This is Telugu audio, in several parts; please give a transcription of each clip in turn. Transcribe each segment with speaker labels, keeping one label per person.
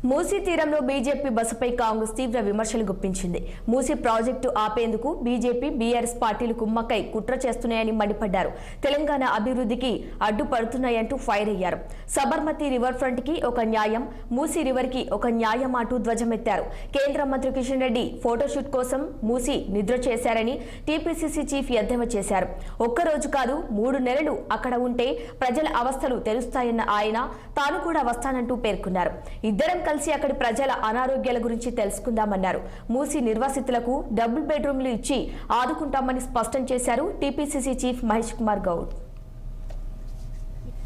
Speaker 1: మూసీ తీరంలో బీజేపీ బసపై కాంగ్రెస్ తీవ్ర విమర్శలు గుప్పించింది. మూసీ ప్రాజెక్టు ఆపేందుకు బీజేపీ బీఆర్ఎస్ పార్టీలు కుమ్మక్కై కుట్ర చేస్తున్నాయని మండిపడ్డారు. తెలంగాణ అభివృద్ధికి అడ్డుపడుతున్నాయంటూ ఫైర్ అయ్యారు. సబర్మతి రివర్ ఫ్రంట్ కి ఒక న్యాయం, మూసీ రివర్ కి ఒక న్యాయం అంటూ ధ్వజమెత్తారు. కేంద్ర మంత్రి కిషన్ రెడ్డి ఫోటోషూట్ కోసం మూసీ నిద్ర చేశారని టీపీసీసీ చీఫ్ ఎద్దేవా చేశారు. ఒక్కరోజు కాదు 3 నెలలు అక్కడ ఉంటే ప్రజల అవస్థలు తెలుస్తాయన్న ఆయన తాను కూడా వస్తానంటూ పేర్కొన్నారు. ఇద్దరం కలిసి అక్కడి ప్రజల అనారోగ్యాల గురించి తెలుసుకుందామన్నారు. మూసీ నిర్వాసితులకు డబుల్ బెడ్రూమ్లు ఇచ్చి ఆదుకుంటామని స్పష్టం చేశారు టీపీసీసీ చీఫ్ మహేష్ కుమార్ గౌడ్.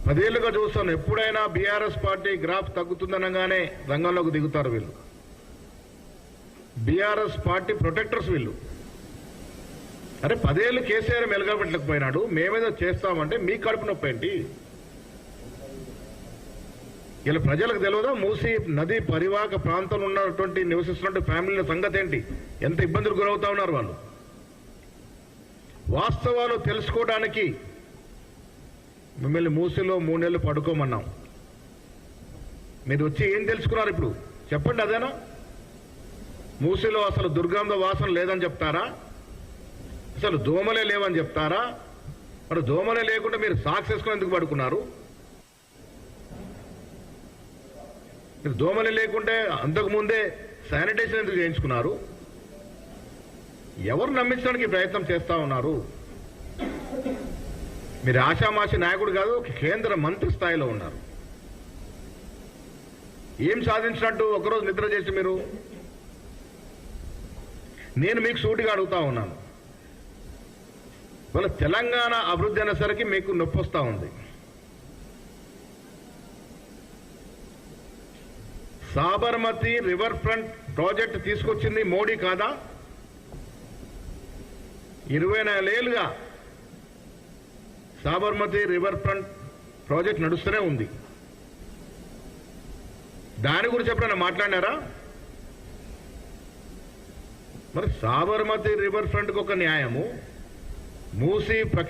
Speaker 2: 10 ఏళ్లుగా చూస్తాను, ఎప్పుడైనా బీఆర్ఎస్ పార్టీ గ్రాఫ్ తగ్గుతుందనగానే రంగంలోకి దిగుతారు వీళ్ళు. బీఆర్ఎస్ పార్టీ ప్రొటెక్టర్స్ వీళ్ళు. అరే 10 ఏళ్ళు కేసీఆర్ మెలగబెట్టలేకపోయినాడు, మేమేదో చేస్తామంటే మీ కడుపు నొప్పి ఏంటి? ఇలా ప్రజలకు తెలియదా మూసీ నది పరివాహక ప్రాంతంలో ఉన్నటువంటి నివసిస్తున్న ఫ్యామిలీల సంగతి ఏంటి, ఎంత ఇబ్బందులు గురవుతా ఉన్నారు వాళ్ళు? వాస్తవాలు తెలుసుకోవడానికి మిమ్మల్ని మూసీలో 3 నెలలు పడుకోమన్నాం. మీరు వచ్చి ఏం తెలుసుకున్నారు ఇప్పుడు చెప్పండి. అదేనా మూసీలో అసలు దుర్గంధ వాసన లేదని చెప్తారా? అసలు దోమలే లేవని చెప్తారా? మరి దోమలే లేకుండా మీరు సాక్స్ వేసుకుని ఎందుకు పడుకున్నారు? మీరు దోమలే లేకుంటే అంతకుముందే శానిటైజేషన్ ఎందుకు చేయించుకున్నారు? ఎవరు నమ్మించడానికి ప్రయత్నం చేస్తా ఉన్నారు? మీరు ఆషామాషి నాయకుడు కాదు, కేంద్ర మంత్రి స్థాయిలో ఉన్నారు. ఏం సాధించినట్టు ఒకరోజు నిద్ర చేసి మీరు? నేను మీకు సూటిగా అడుగుతా ఉన్నాను, వాళ్ళ తెలంగాణ అభివృద్ధి అనేసరికి మీకు నొప్పి వస్తూ ఉంది. సాబర్మతి రివర్ ఫ్రంట్ ప్రాజెక్ట్ తీసుకొచ్చింది మోడీ కాదా? 24 ఏళ్లుగా సాబర్మతి రివర్ ఫ్రంట్ ప్రాజెక్ట్ నడుస్తూనే ఉంది. దాని గురించి ఎప్పుడైనా మాట్లాడినారా? మరి సాబర్మతి రివర్ ఫ్రంట్కి ఒక న్యాయము, మూసీ